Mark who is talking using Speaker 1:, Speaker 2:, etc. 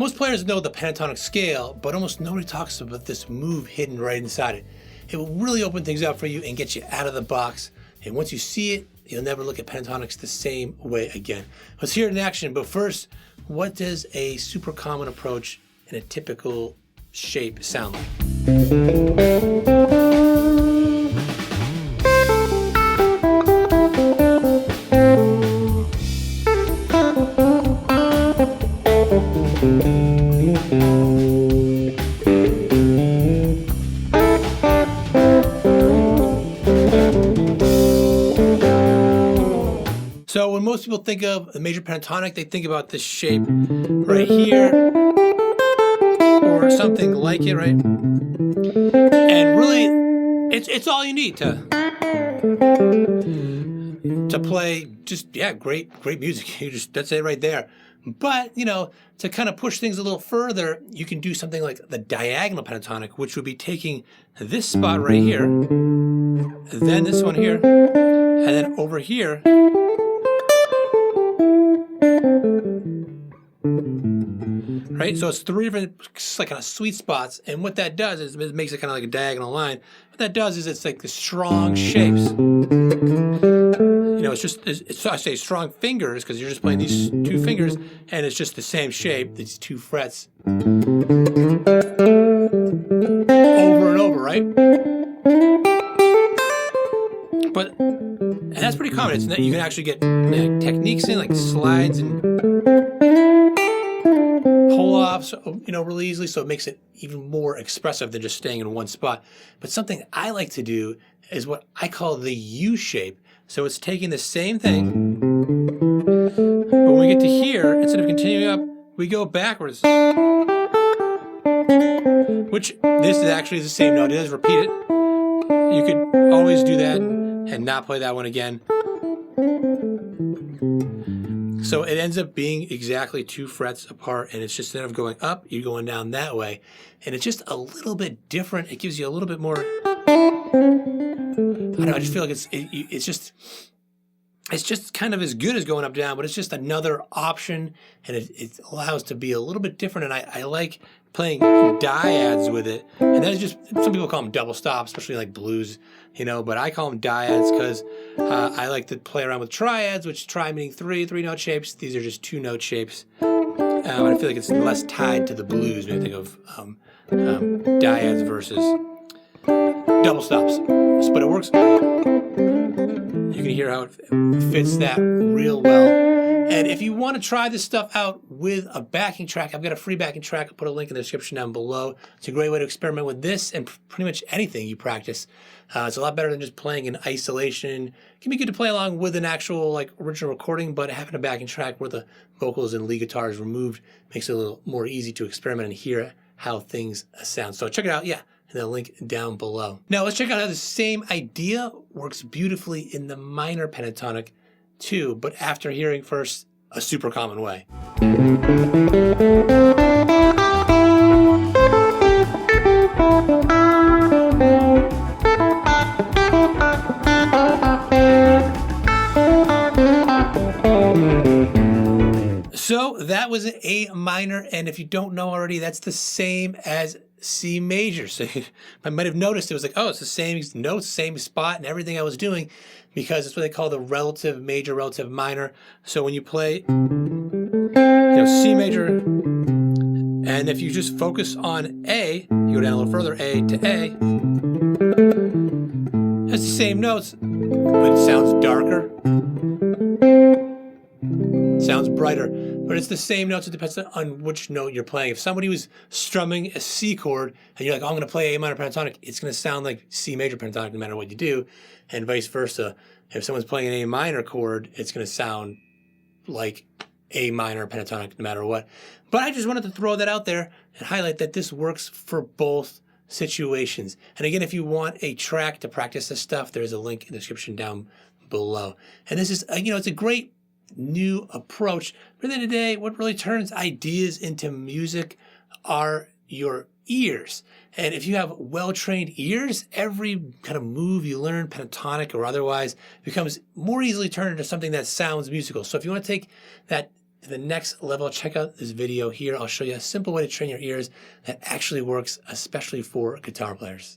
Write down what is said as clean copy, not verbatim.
Speaker 1: Most players know the pentatonic scale, but almost nobody talks about this move hidden right inside it. It will really open things up for you and get you out of the box. And once you see it, you'll never look at pentatonics the same way again. Let's hear it in action, but first, what does a super common approach in a typical shape sound like? So when most people think of a major pentatonic, they think about this shape right here, or something like it, right? And really, it's all you need to play just, yeah, great music. That's it right there. But, you know, to kind of push things a little further, you can do something like the diagonal pentatonic, which would be taking this spot right here, then this one here, and then over here, right? So it's three different like kind of sweet spots, and what that does is it makes it kind of like a diagonal line. What that does is it's like the strong shapes. You know, I say strong fingers because you're just playing these two fingers, and it's just the same shape, these two frets, over and over, right? And that's pretty common. It's you can actually get techniques in like slides and pull-offs, you know, really easily, so it makes it even more expressive than just staying in one spot. But something I like to do is what I call the U shape. So it's taking the same thing, but when we get to here, instead of continuing up, we go backwards. Which, this is actually the same note. It is repeat it. You could always do that and not play that one again. So it ends up being exactly two frets apart, and it's just instead of going up, you're going down that way. And it's just a little bit different. It gives you a little bit more, I don't know, I just feel like it's just kind of as good as going up down, but it's just another option, and it allows to be a little bit different. And I like playing diads with it, and that is just, some people call them double stops, especially like blues, you know, but I call them diads because I like to play around with triads, which tri meaning three note shapes. These are just two note shapes. I feel like it's less tied to the blues when you think of diads versus double stops. But it works. You can hear how it fits that real well. And if you want to try this stuff out with a backing track, I've got a free backing track. I'll put a link in the description down below. It's a great way to experiment with this and pretty much anything you practice. It's a lot better than just playing in isolation. It can be good to play along with an actual like original recording, but having a backing track where the vocals and lead guitar is removed makes it a little more easy to experiment and hear how things sound. So check it out, yeah, and the link down below. Now let's check out how the same idea works beautifully in the minor pentatonic too, but after hearing first a super common way. So that was an A minor, and if you don't know already, that's the same as C major. So I might have noticed it was like, oh, it's the same notes, same spot, and everything I was doing, because it's what they call the relative major, relative minor. So when you play, you know, C major, and if you just focus on A, you go down a little further, A to A, it's the same notes, but it sounds darker, sounds brighter, but it's the same notes. It depends on which note you're playing. If somebody was strumming a C chord and you're like, oh, I'm going to play A minor pentatonic, it's going to sound like C major pentatonic no matter what you do, and vice versa. If someone's playing an A minor chord, it's going to sound like A minor pentatonic no matter what. But I just wanted to throw that out there and highlight that this works for both situations. And again, if you want a track to practice this stuff, there's a link in the description down below. And this is, you know, it's a great new approach. But at the end of the day, what really turns ideas into music are your ears. And if you have well-trained ears, every kind of move you learn, pentatonic or otherwise, becomes more easily turned into something that sounds musical. So if you want to take that In the next level, check out this video here. I'll show you a simple way to train your ears that actually works, especially for guitar players.